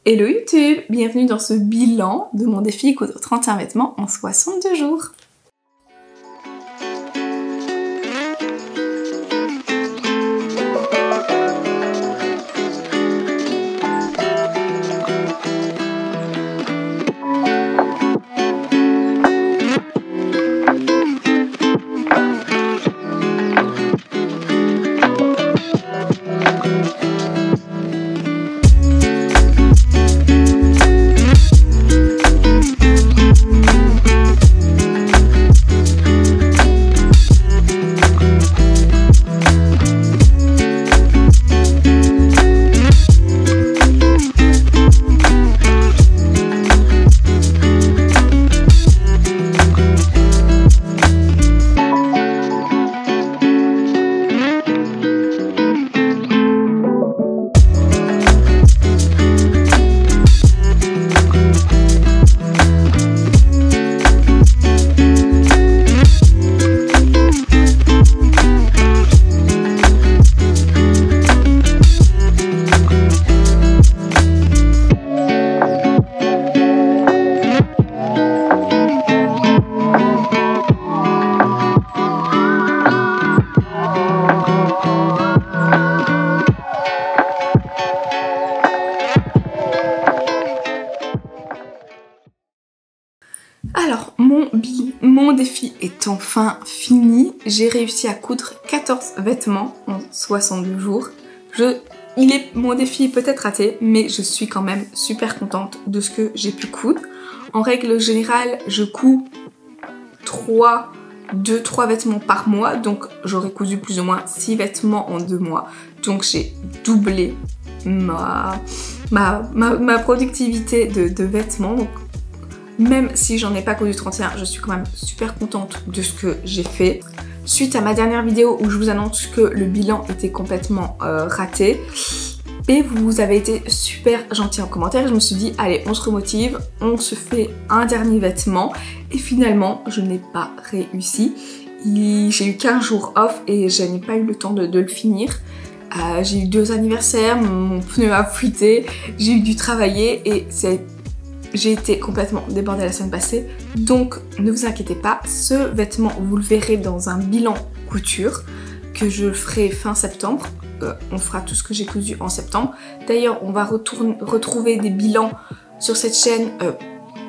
Hello YouTube, bienvenue dans ce bilan de mon défi coudre 31 vêtements en 62 jours. Alors, mon défi est enfin fini. J'ai réussi à coudre 14 vêtements en 62 jours. Mon défi est peut-être raté, mais je suis quand même super contente de ce que j'ai pu coudre. En règle générale, je couds 3 vêtements par mois, donc j'aurais cousu plus ou moins 6 vêtements en 2 mois. Donc j'ai doublé ma productivité de vêtements. Donc, même si j'en ai pas cousu 31, je suis quand même super contente de ce que j'ai fait. Suite à ma dernière vidéo où je vous annonce que le bilan était complètement raté, et vous avez été super gentils en commentaire, je me suis dit allez, on se remotive, on se fait un dernier vêtement, et finalement je n'ai pas réussi. J'ai eu 15 jours off et je n'ai pas eu le temps de le finir. J'ai eu 2 anniversaires, mon pneu a fuité, j'ai eu dû travailler et j'ai été complètement débordée la semaine passée, donc ne vous inquiétez pas, ce vêtement vous le verrez dans un bilan couture que je ferai fin septembre. On fera tout ce que j'ai cousu en septembre. D'ailleurs, on va retrouver des bilans sur cette chaîne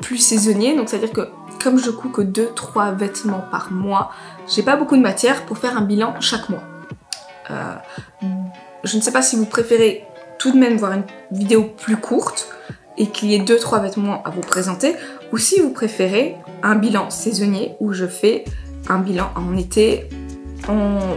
plus saisonniers, donc c'est à dire que comme je couds que 2-3 vêtements par mois, j'ai pas beaucoup de matière pour faire un bilan chaque mois. Je ne sais pas si vous préférez tout de même voir une vidéo plus courte et qu'il y ait 2-3 vêtements à vous présenter, ou si vous préférez un bilan saisonnier où je fais un bilan en été,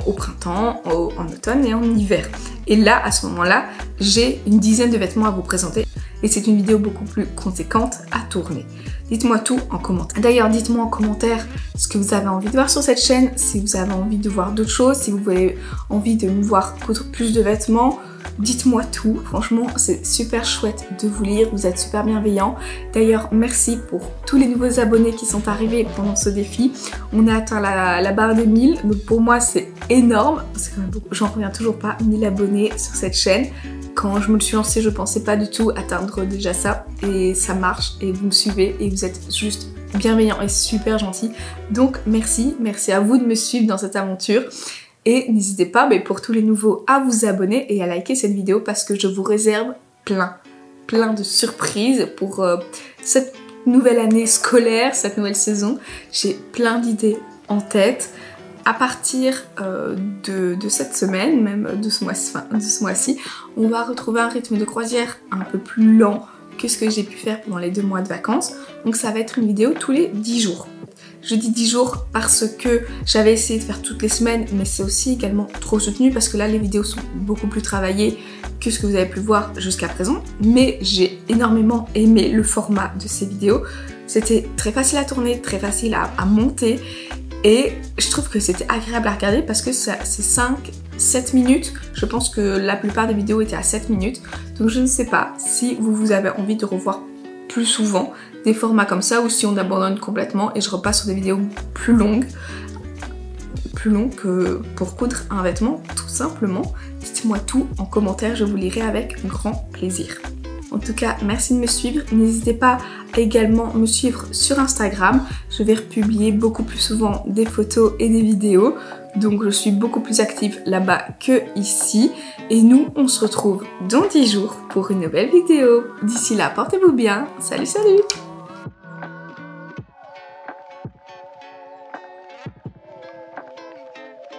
au printemps, en automne et en hiver. Et là, à ce moment-là, j'ai une dizaine de vêtements à vous présenter et c'est une vidéo beaucoup plus conséquente à tourner. Dites-moi tout en commentaire. D'ailleurs, dites-moi en commentaire ce que vous avez envie de voir sur cette chaîne, si vous avez envie de voir d'autres choses, si vous avez envie de me voir coudre plus de vêtements. Dites-moi tout, franchement c'est super chouette de vous lire, vous êtes super bienveillants. D'ailleurs merci pour tous les nouveaux abonnés qui sont arrivés pendant ce défi. On a atteint la barre des 1000, donc pour moi c'est énorme, c'est quand même beaucoup. J'en reviens toujours pas, 1000 abonnés sur cette chaîne. Quand je me suis lancée, je pensais pas du tout atteindre déjà ça, et ça marche, et vous me suivez, et vous êtes juste bienveillants et super gentils. Donc merci à vous de me suivre dans cette aventure. Et n'hésitez pas, pour tous les nouveaux, à vous abonner et à liker cette vidéo parce que je vous réserve plein de surprises pour cette nouvelle année scolaire, cette nouvelle saison. J'ai plein d'idées en tête. À partir de cette semaine, même de ce mois-ci, on va retrouver un rythme de croisière un peu plus lent que ce que j'ai pu faire pendant les 2 mois de vacances. Donc ça va être une vidéo tous les 10 jours. Je dis 10 jours parce que j'avais essayé de faire toutes les semaines, mais c'est aussi également trop soutenu parce que là les vidéos sont beaucoup plus travaillées que ce que vous avez pu voir jusqu'à présent. Mais j'ai énormément aimé le format de ces vidéos. C'était très facile à tourner, très facile à monter, et je trouve que c'était agréable à regarder parce que c'est 5-7 minutes. Je pense que la plupart des vidéos étaient à 7 minutes. Donc je ne sais pas si vous avez envie de revoir plus souvent des formats comme ça, ou si on abandonne complètement et je repasse sur des vidéos plus longues que pour coudre un vêtement tout simplement. Dites-moi tout en commentaire, je vous lirai avec grand plaisir. En tout cas, merci de me suivre. N'hésitez pas à également me suivre sur Instagram. Je vais republier beaucoup plus souvent des photos et des vidéos. Donc je suis beaucoup plus active là-bas que ici. Et nous, on se retrouve dans 10 jours pour une nouvelle vidéo. D'ici là, portez-vous bien. Salut, salut!